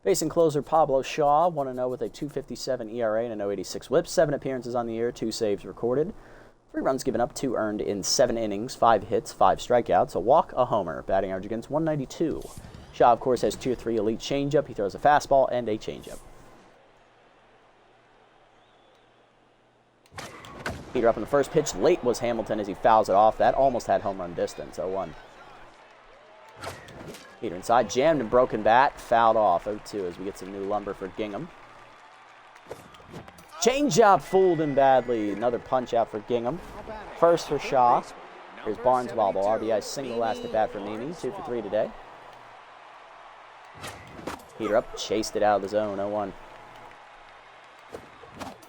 Facing closer Pablo Shaw, 1-0 with a 2.57 ERA and a 0.86 WHIP. 7 appearances on the year, 2 saves recorded. 3 runs given up, 2 earned in 7 innings, 5 hits, 5 strikeouts, a walk, a homer. Batting average against 192. Shaw, of course, has 2 or 3 elite changeup. He throws a fastball and a changeup. Heater up in the first pitch. Late was Hamilton as he fouls it off. That almost had home run distance, 0-1. Heater inside, jammed and broken bat, fouled off, 0-2 as we get some new lumber for Gingham. Changeup fooled him badly. Another punch out for Gingham. First for Shaw. Here's Barnes Wobble. RBI single last at bat for Mimi. 2 for 3 today. Heater up, chased it out of the zone, 0-1.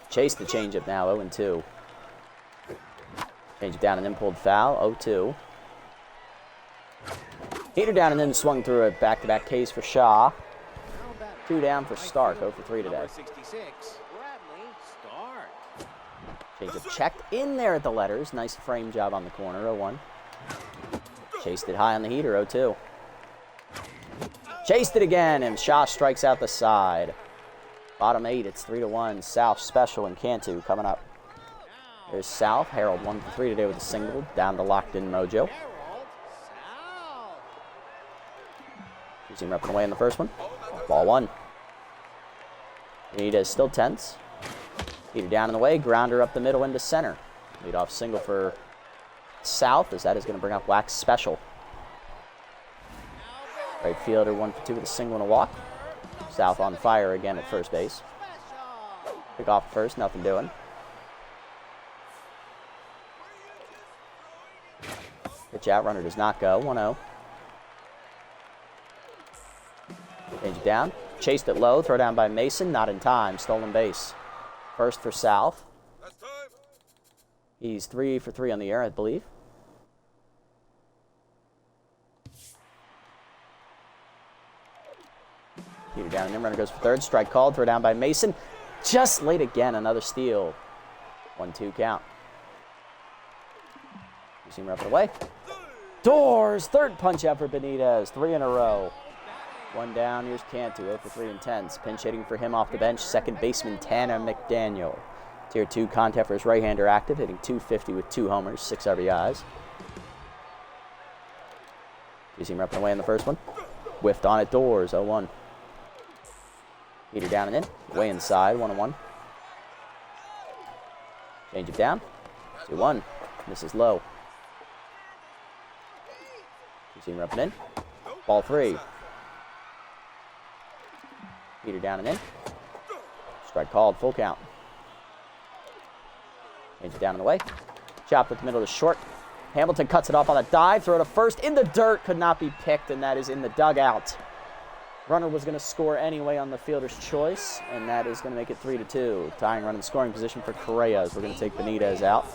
Chased the changeup now, 0-2. Change it down and then pulled foul, 0-2. Heater down and then swung through a back-to-back case for Shaw. 2 down for Stark, 0 for 3 today. Change it checked in there at the letters. Nice frame job on the corner, 0-1. Chased it high on the heater, 0-2. Chased it again, and Shaw strikes out the side. Bottom 8, it's 3-1. South Special and Cantu coming up. There's South. Harold 1 for 3 today with a single. Down to locked-in Mojo. You see him up and away in the first one. Ball 1. Benitez still tense. Heater down in the way. Grounder up the middle into center. Leadoff single for South as that is going to bring up Wax Special. Right fielder 1 for 2 with a single and a walk. South on fire again at first base. Pick off first, nothing doing. Pitch out, runner does not go, 1-0. Change it down. Chased it low, throw down by Mason, not in time, stolen base. First for South. He's 3 for 3 on the air, I believe. Heater down and then runner goes for third. Strike called, throw down by Mason. Just late again, another steal. 1-2 count. You see him up and away. Doors, third punch out for Benitez, 3 in a row. 1 down, here's Cantu, 0 for 3 and 10s. Pinch hitting for him off the bench, second baseman Tanner McDaniel. Tier 2 contact for his right-hander active, hitting .250 with 2 homers, 6 RBIs. You see him up and away in the first one. Whiffed on it, Doors, 0-1. Heater down and in, way inside, 1-1. Change it down, 2-1. Misses low. You see him up and in. Ball 3. Heater down and in. Strike called, full count. Change it down and away. Chopped up the middle of the short. Hamilton cuts it off on a dive. Throw to first. In the dirt. Could not be picked, and that is in the dugout. Runner was going to score anyway on the fielder's choice, and that is going to make it 3-2. Tying run in scoring position for Correa as we're going to take Benitez out.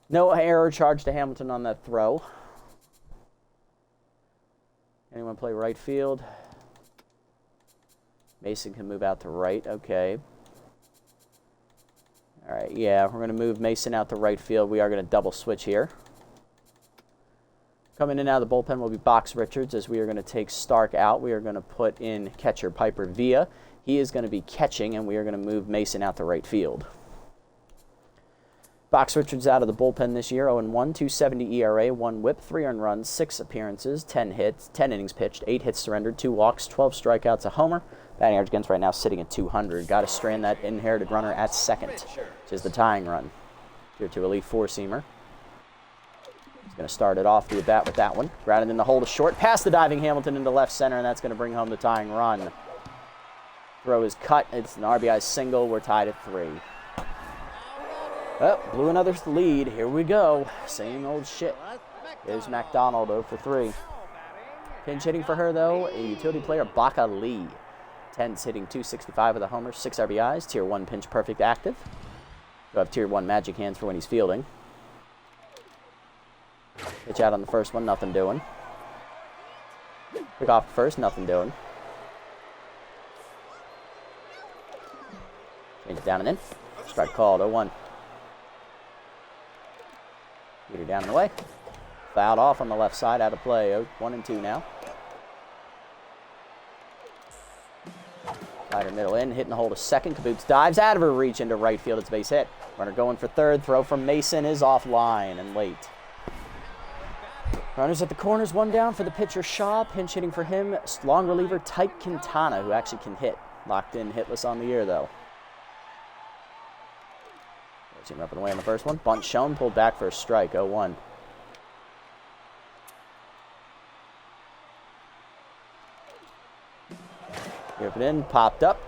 No error charged to Hamilton on that throw. Anyone play right field? Mason can move out to right. Okay. All right, yeah, we're going to move Mason out to right field. We are going to double switch here. Coming in and out of the bullpen will be Box Richards as we are going to take Stark out. We are going to put in catcher Piper Villa. He is going to be catching, and we are going to move Mason out to right field. Box Richards out of the bullpen this year, 0-1, 2.70 ERA, 1 WHIP, 3 earned runs, 6 appearances, 10 hits, 10 innings pitched, 8 hits surrendered, 2 walks, 12 strikeouts, a homer. Batting average against right now sitting at 200. Got to strand that inherited runner at second, which is the tying run. Tier 2 elite 4-seamer. Going to start it off the at-bat with that one. Grounded in the hole to short. Past the diving Hamilton into left center, and that's going to bring home the tying run. Throw is cut. It's an RBI single. We're tied at 3. Oh, blew another lead. Here we go. Same old shit. There's McDonald 0 for 3. Pinch hitting for her, though, a utility player, Baka Lee. 10's hitting .265 with a homer, 6 RBIs. Tier 1 pinch perfect active. He'll have Tier 1 magic hands for when he's fielding. Pitch out on the first one, nothing doing. Pick off first, nothing doing. Change it down and in. Strike called, 0-1. Leader down and away. Fouled off on the left side, out of play. 1 and 2 now. Slider middle in, hitting the hole to second. Kaboots dives out of her reach into right field. It's base hit. Runner going for third. Throw from Mason is offline and late. Runners at the corners, 1 down for the pitcher Shaw. Pinch hitting for him, long reliever Tyke Quintana, who actually can hit. Locked in, hitless on the year, though. There's him up and away on the first one. Bunt shown, pulled back for a strike, 0-1. Rip it in, popped up.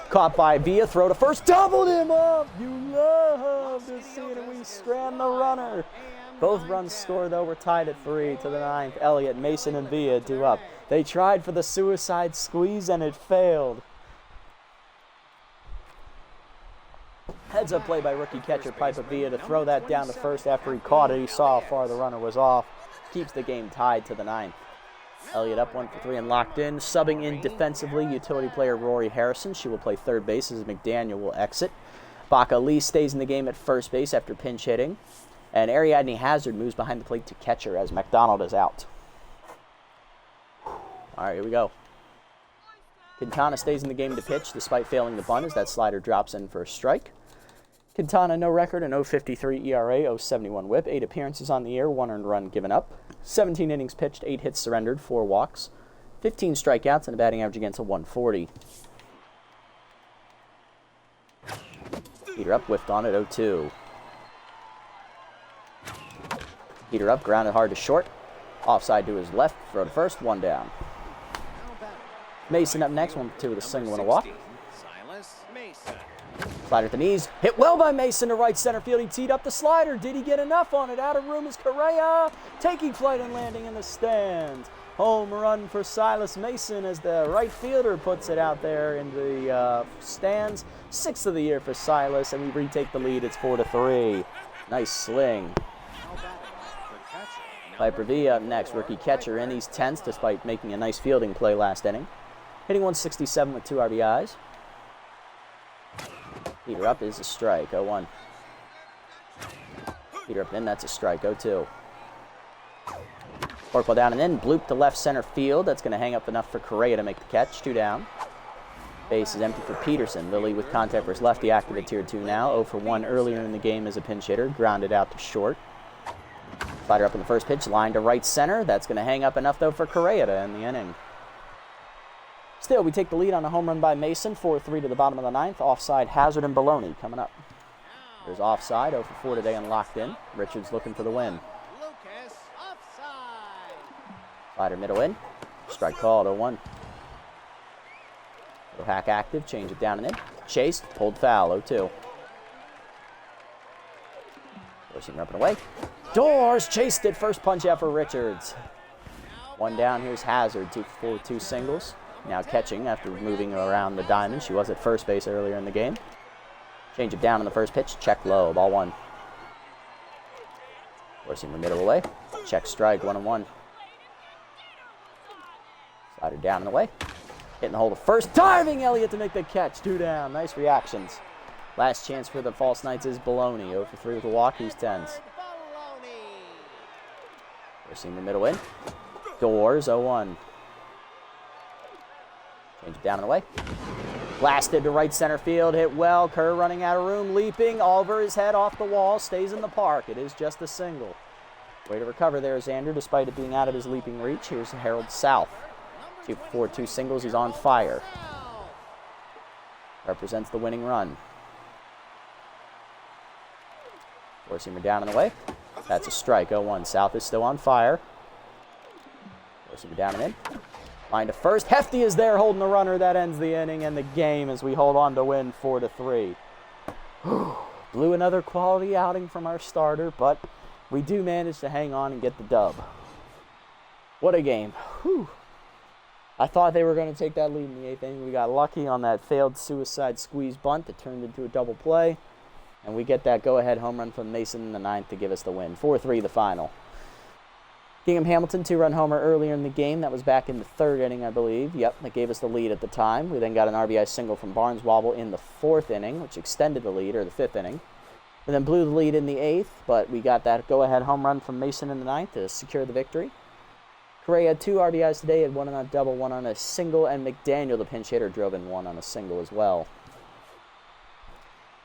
Caught by Villa, throw to first, doubled him up! You love to see it, and we strand the runner. Both runs scored, though. We're tied at 3 to the 9th. Elliott, Mason, and Villa 2 up. They tried for the suicide squeeze, and it failed. Heads-up play by rookie catcher Piper Villa to throw that down to first after he caught it. He saw how far the runner was off. Keeps the game tied to the 9th. Elliott up 1 for 3 and locked in. Subbing in defensively, utility player Rory Harrison. She will play third base as McDaniel will exit. Baka Lee stays in the game at first base after pinch hitting. And Ariadne Hazard moves behind the plate to catcher as McDonald is out. All right, here we go. Quintana stays in the game to pitch despite failing the bunt as that slider drops in for a strike. Quintana, no record, an 0.53 ERA, 0.71 whip, 8 appearances on the year, 1 earned run given up. 17 innings pitched, 8 hits surrendered, 4 walks, 15 strikeouts, and a batting average against a 140. Heater up, whiffed on it, 0-2. Heater up, grounded hard to short. Offside to his left, throw to first, 1 down. Mason up next, 1 for 2 with a single and a walk. Slider at the knees, hit well by Mason to right center field. He teed up the slider. Did he get enough on it? Out of room is Correa, taking flight and landing in the stands. Home run for Silas Mason as the right fielder puts it out there in the stands. 6th of the year for Silas, and we retake the lead. It's 4-3. Nice sling. Piper Villa up next, rookie catcher in. He's 10th despite making a nice fielding play last inning. Hitting 167 with 2 RBIs. Heater up is a strike, 0-1. Heater up in, that's a strike, 0-2. Forkball down and in, bloop to left center field. That's going to hang up enough for Correa to make the catch, 2 down. Base is empty for Peterson. Lilly with contact for his lefty, active at tier 2 now. 0 for 1 earlier in the game as a pinch hitter, grounded out to short. Slider up in the first pitch, line to right center. That's going to hang up enough, though, for Correa to end the inning. Still, we take the lead on a home run by Mason, 4-3 to the bottom of the 9th. Offside, Hazard and Baloney coming up. There's offside, 0 for 4 today and locked in. Richards looking for the win. Slider middle in. Strike called, 0-1. Little hack active, change it down and in. Chased, pulled foul, 0-2. Forcing up and away. Doors chased it, first punch out for Richards. 1 down, here's Hazard, 2 for 2 singles. Now catching after moving around the diamond. She was at first base earlier in the game. Change it down in the first pitch. Check low. Ball 1. Forcing the middle away. Check strike. 1-1. Slider down and away. Hitting the hole to first. Diving Elliott to make the catch. 2 down. Nice reactions. Last chance for the False Knights is Baloney. 0 for 3 with a walk. He's 10s. Forcing the middle in. Doors. 0-1. Change it down and away. Blasted to right center field. Hit well. Kerr running out of room. Leaping. Over his head off the wall. Stays in the park. It is just a single. Way to recover there, Xander, despite it being out of his leaping reach. Here's Harold South. 2 for 4, 2 singles. He's on fire. Represents the winning run. Four-seamer down and away. That's a strike. 0-1. South is still on fire. Forcing it down and in. Line to first. Hefty is there holding the runner. That ends the inning and the game as we hold on to win 4-3. Blew another quality outing from our starter, but we do manage to hang on and get the dub. What a game. Whew. I thought they were going to take that lead in the 8th inning. We got lucky on that failed suicide squeeze bunt that turned into a double play. And we get that go-ahead home run from Mason in the 9th to give us the win. 4-3 the final. Gingham Hamilton, 2-run homer earlier in the game. That was back in the 3rd inning, I believe. Yep, that gave us the lead at the time. We then got an RBI single from Barneswobble in the 4th inning, which extended the lead, or the 5th inning. We then blew the lead in the 8th, but we got that go-ahead home run from Mason in the 9th to secure the victory. Correa had 2 RBIs today, had 1 on a double, 1 on a single, and McDaniel, the pinch hitter, drove in 1 on a single as well.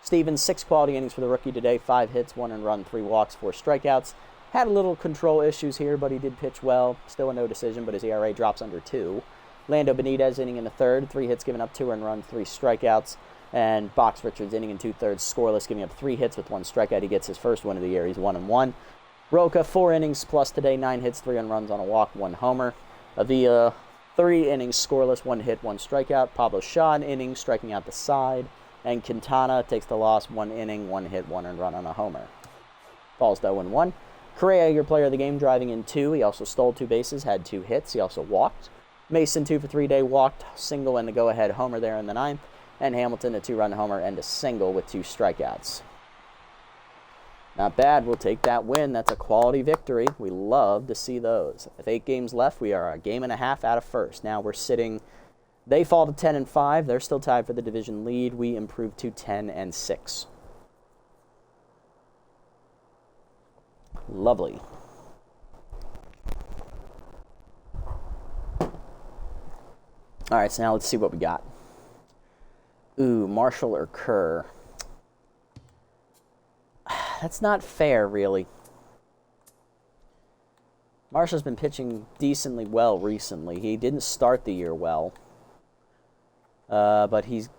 Stevens, 6 quality innings for the rookie today, 5 hits, 1 earned run, 3 walks, 4 strikeouts. Had a little control issues here, but he did pitch well. Still a no decision, but his ERA drops under 2. Lando Benitez inning in the 3rd, 3 hits given up, 2 earned runs, 3 strikeouts. And Box Richards inning in 2/3, scoreless, giving up 3 hits with 1 strikeout. He gets his first win of the year. He's 1-1. Roca, 4 innings plus today, 9 hits, 3 earned runs on a walk, 1 homer. Avila, 3 innings scoreless, 1 hit, 1 strikeout. Pablo Shaw, an inning, striking out the side. And Quintana takes the loss, 1 inning, 1 hit, 1 earned run on a homer. Falls to 0-1. Correa, your player of the game, driving in 2. He also stole 2 bases, had 2 hits. He also walked. Mason, 2 for 3 day, walked, single, and the go-ahead homer there in the 9th. And Hamilton, a 2-run homer and a single with 2 strikeouts. Not bad. We'll take that win. That's a quality victory. We love to see those. With 8 games left, we are a game and a half out of first. Now we're sitting... They fall to 10-5. They're still tied for the division lead. We improve to 10-6. Lovely. All right, so now let's see what we got. Ooh, Marshall or Kerr. That's not fair, really. Marshall's been pitching decently well recently. He didn't start the year well. But he's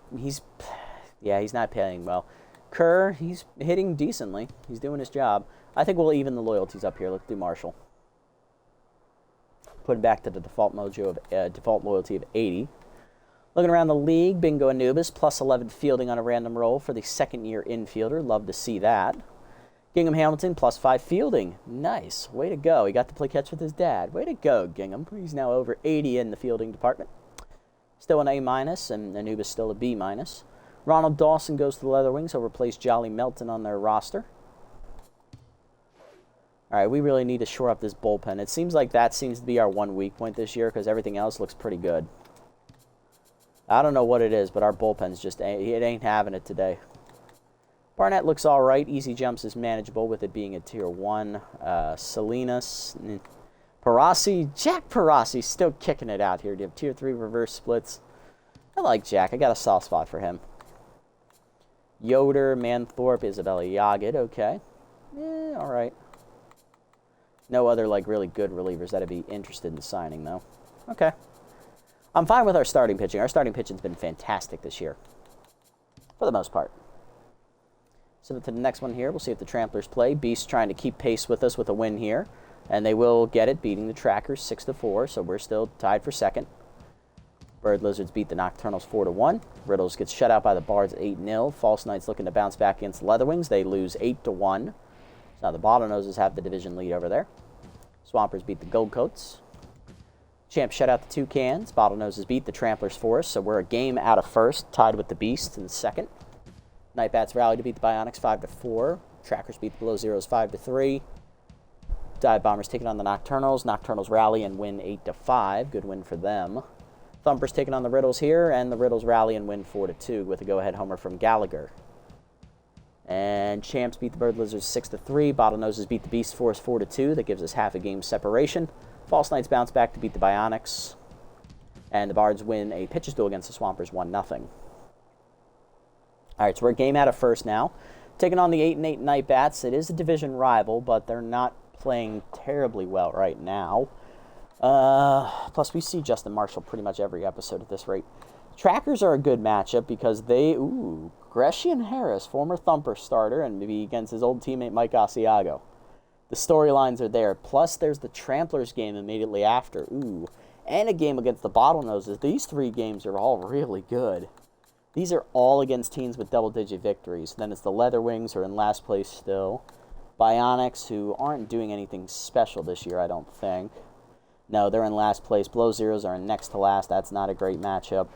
not playing well. Kerr, he's hitting decently. He's doing his job. I think we'll even the loyalties up here. Let's do Marshall. Put it back to the default loyalty of 80. Looking around the league, Bingo Anubis, plus 11 fielding on a random roll for the 2nd-year infielder. Love to see that. Gingham Hamilton, plus 5 fielding. Nice. Way to go. He got to play catch with his dad. Way to go, Gingham. He's now over 80 in the fielding department. Still an A-, and Anubis still a B-. Ronald Dawson goes to the Leatherwings. He'll replace Jolly Melton on their roster. All right, we really need to shore up this bullpen. It seems like that seems to be our one weak point this year because everything else looks pretty good. I don't know what it is, but our bullpen's just, it ain't having it today. Barnett looks all right. Easy Jumps is manageable with it being a Tier 1. Salinas, Parasi, Jack Parasi still kicking it out here. Do you have Tier 3 reverse splits? I like Jack. I got a soft spot for him. Yoder, Manthorpe, Isabella Yagged. Okay. All right. No other, really good relievers that I'd be interested in signing, though. Okay. I'm fine with our starting pitching. Our starting pitching's been fantastic this year. For the most part. So to the next one here, we'll see if the Tramplers play. Beast trying to keep pace with us with a win here. And they will get it, beating the Trackers 6-4, so we're still tied for second. Bird Lizards beat the Nocturnals 4-1. Riddles gets shut out by the Bards 8-0. False Knights looking to bounce back against Leatherwings. They lose 8-1. So now the Bottlenoses have the division lead over there. Swampers beat the Goldcoats. Champ shut out the Toucans. Bottlenoses beat the Tramplers for us, so we're a game out of first, tied with the Beast in second. Nightbats rally to beat the Bionics 5-4. Trackers beat the Below Zeros 5-3. Dive Bombers taking on the Nocturnals. Nocturnals rally and win 8-5. Good win for them. Thumpers taking on the Riddles here, and the Riddles rally and win 4-2 with a go-ahead homer from Gallagher. And Champs beat the Bird Lizards 6-3. Bottlenoses beat the Beast Force 4-2. That gives us half a game separation. False Knights bounce back to beat the Bionics. And the Bards win a pitcher's duel against the Swampers 1-0. All right, so we're a game out of first now. Taking on the 8-8 Night Bats. It is a division rival, but they're not playing terribly well right now. Plus, we see Justin Marshall pretty much every episode at this rate. Trackers are a good matchup because they... Grecian Harris, former Thumper starter, and maybe against his old teammate Mike Asiago. The storylines are there. Plus, there's the Tramplers game immediately after. Ooh. And a game against the Bottlenoses. These 3 games are all really good. These are all against teams with double-digit victories. Then it's the Leatherwings, who are in last place still. Bionics, who aren't doing anything special this year, I don't think. No, they're in last place. Blow Zeros are in next to last. That's not a great matchup.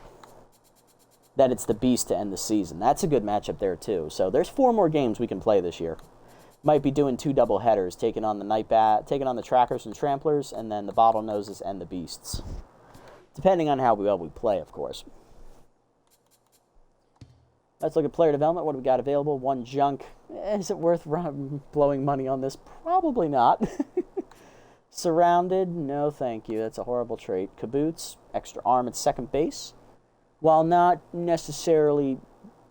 Then it's the Beast to end the season. That's a good matchup there, too. So there's 4 more games we can play this year. Might be doing 2 double headers, taking on the Trackers and Tramplers, and then the Bottlenoses and the Beasts. Depending on how well we play, of course. Let's look at player development. What do we got available? 1 junk. Is it worth blowing money on this? Probably not. Surrounded? No, thank you. That's a horrible trait. Caboots, extra arm at second base. While not necessarily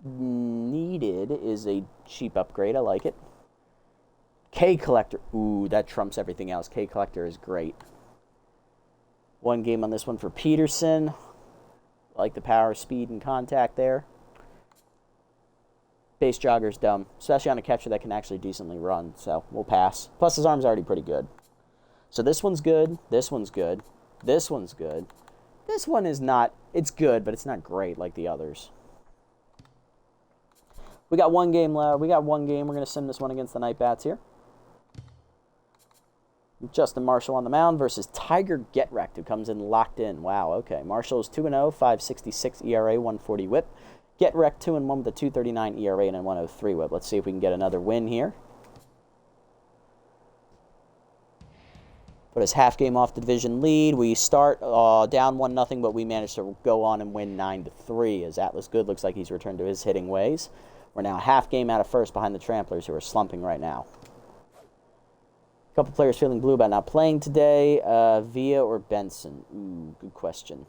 needed, is a cheap upgrade. I like it. K Collector. Ooh, that trumps everything else. K Collector is great. 1 game on this one for Peterson. I like the power, speed, and contact there. Base Jogger's dumb, especially on a catcher that can actually decently run, so we'll pass. Plus, his arm's already pretty good. So this one's good, this one's good, this one's good. This one is not, it's good, but it's not great like the others. We got 1 game left. We're going to sim this one against the Night Bats here. Justin Marshall on the mound versus Tiger Getwrecked, who comes in locked in. Wow, okay. Marshall's 2-0, 5.66 ERA, 140 whip. Getwrecked 2-1 with a 2.39 ERA and a 1.03 whip. Let's see if we can get another win here. Put us half game off the division lead. We start down 1-0, but we managed to go on and win 9-3 as Atlas Good looks like he's returned to his hitting ways. We're now half game out of first behind the Tramplers, who are slumping right now. A couple players feeling blue about not playing today. Villa or Benson? Ooh, good question.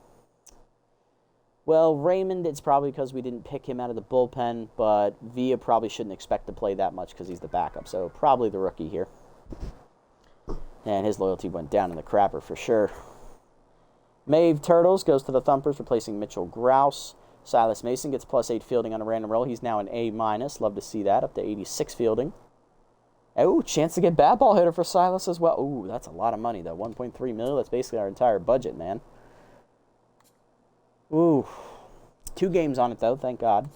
Well, Raymond, it's probably because we didn't pick him out of the bullpen, but Villa probably shouldn't expect to play that much because he's the backup, so probably the rookie here. And his loyalty went down in the crapper for sure. Maeve Turtles goes to the Thumpers, replacing Mitchell Grouse. Silas Mason gets +8 fielding on a random roll. He's now an A-. Love to see that, up to 86 fielding. Oh, chance to get bat ball hitter for Silas as well. Ooh, that's a lot of money, though. 1.3 million. That's basically our entire budget, man. Ooh. 2 games on it, though. Thank God.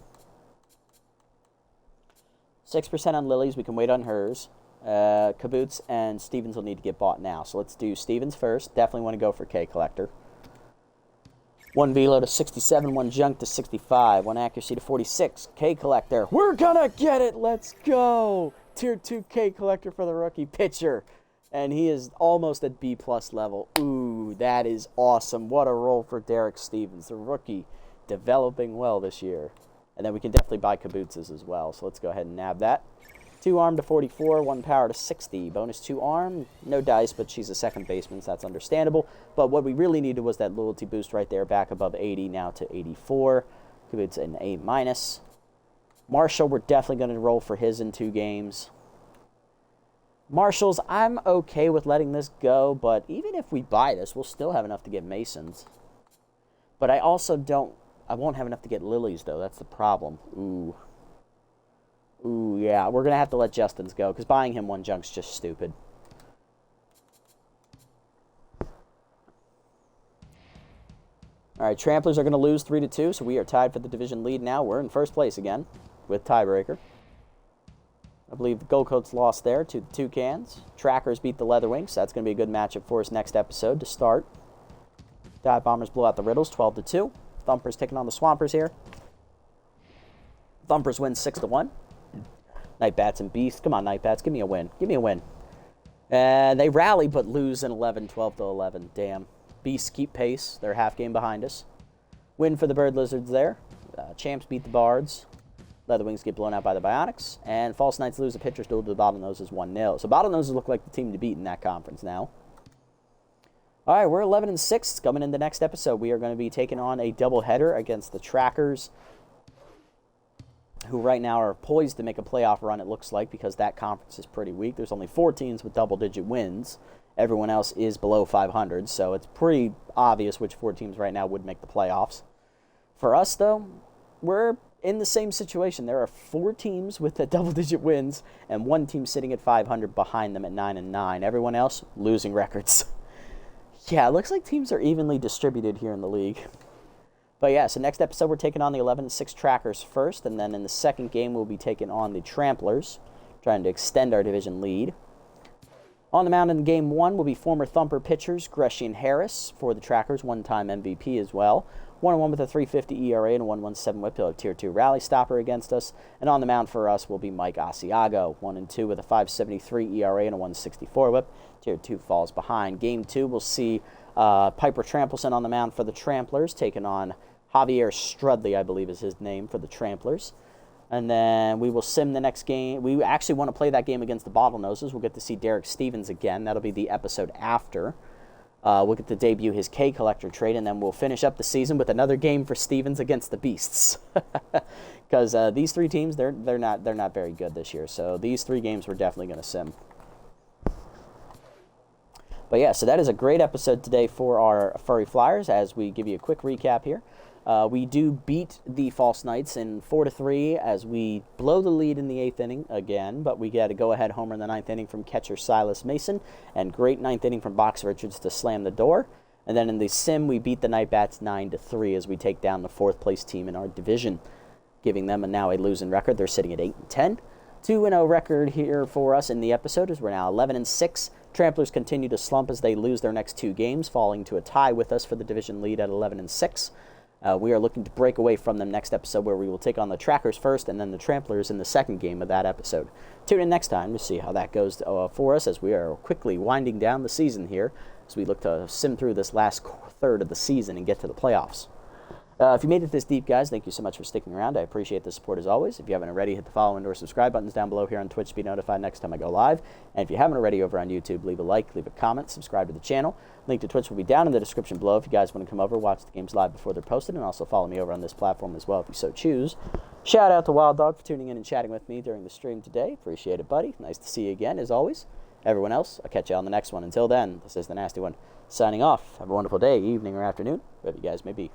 6% on Lily's. We can wait on hers. Caboots and Stevens will need to get bought now. So let's do Stevens first. Definitely want to go for K Collector. 1 velo to 67, 1 junk to 65, 1 accuracy to 46. K Collector. We're gonna get it. Let's go. Tier 2 K Collector for the rookie pitcher. And he is almost at B+ level. Ooh, that is awesome. What a role for Derek Stevens, the rookie, developing well this year. And then we can definitely buy Cabootses as well. So let's go ahead and nab that. 2 arm to 44, 1 power to 60. Bonus 2 arm, no dice, but she's a second baseman, so that's understandable. But what we really needed was that loyalty boost right there, back above 80, now to 84. Caboots an A-. Marshall, we're definitely going to roll for his in 2 games. Marshalls, I'm okay with letting this go, but even if we buy this, we'll still have enough to get Masons. But I also I won't have enough to get Lilies, though. That's the problem. Ooh. Ooh, yeah. We're going to have to let Justin's go, because buying him 1 junk's just stupid. All right, Tramplers are going to lose 3-2, so we are tied for the division lead now. We're in first place again with tiebreaker. I believe the Gold Coats lost there to the Toucans. Trackers beat the Leatherwings. That's going to be a good matchup for us next episode to start. Dive Bombers blow out the Riddles 12-2. Thumpers taking on the Swampers here. Thumpers win 6-1. Night Bats and Beast. Come on, Night Bats. Give me a win. Give me a win. And they rally but lose in 11, 12-11. Damn. Beasts keep pace. They're half game behind us. Win for the Bird Lizards there. Champs beat the Bards. Leatherwings get blown out by the Bionics. And False Knights lose a pitcher's duel to the Bottlenoses 1-0. So Bottlenoses look like the team to beat in that conference now. All right, we're 11-6. Coming in the next episode, we are going to be taking on a doubleheader against the Trackers, who right now are poised to make a playoff run, it looks like, because that conference is pretty weak. There's only 4 teams with double-digit wins. Everyone else is below 500, so it's pretty obvious which 4 teams right now would make the playoffs. For us, though, we're in the same situation. There are 4 teams with the double-digit wins and 1 team sitting at 500 behind them at 9-9. Everyone else losing records. Yeah, it looks like teams are evenly distributed here in the league. But yeah, so next episode we're taking on the 11-6 Trackers first, and then in the second game we'll be taking on the Tramplers, trying to extend our division lead. On the mound in game 1 will be former Thumper pitchers Greshey and Harris for the Trackers, one-time MVP as well. 1-1 with a 3.50 ERA and a 1.17 whip. He'll have Tier 2 rally stopper against us. And on the mound for us will be Mike Asiago, 1-2 with a 5.73 ERA and a 1.64 whip. Tier 2 falls behind. Game 2 we'll see Piper Trampleson on the mound for the Tramplers, taking on Javier Strudley, I believe is his name, for the Tramplers. And then we will sim the next game. We actually want to play that game against the Bottlenoses. We'll get to see Derek Stevens again. That'll be the episode after. We'll get to debut his K Collector trade, and then we'll finish up the season with another game for Stevens against the Beasts. Because these 3 teams, they're not very good this year. So these 3 games we're definitely going to sim. But yeah, so that is a great episode today for our Furry Flyers. As we give you a quick recap here. We do beat the False Knights in 4-3 as we blow the lead in the 8th inning again, but we get a go-ahead homer in the 9th inning from catcher Silas Mason, and great 9th inning from Box Richards to slam the door. And then in the sim, we beat the Night Bats 9-3 as we take down the 4th place team in our division, giving them now a losing record. They're sitting at 8-10. 2-0 record here for us in the episode as we're now 11-6. Tramplers continue to slump as they lose their next 2 games, falling to a tie with us for the division lead at 11-6. We are looking to break away from them next episode, where we will take on the Trackers first and then the Tramplers in the second game of that episode. Tune in next time to see how that goes for us, as we are quickly winding down the season here as we look to sim through this last third of the season and get to the playoffs. If you made it this deep, guys, thank you so much for sticking around. I appreciate the support as always. If you haven't already, hit the follow and or subscribe buttons down below here on Twitch to be notified next time I go live. And if you haven't already over on YouTube, leave a like, leave a comment, subscribe to the channel. Link to Twitch will be down in the description below if you guys want to come over, watch the games live before they're posted, and also follow me over on this platform as well if you so choose. Shout out to Wild Dog for tuning in and chatting with me during the stream today. Appreciate it, buddy. Nice to see you again, as always. Everyone else, I'll catch you on the next one. Until then, this is the Nasty One signing off. Have a wonderful day, evening, or afternoon, wherever you guys may be.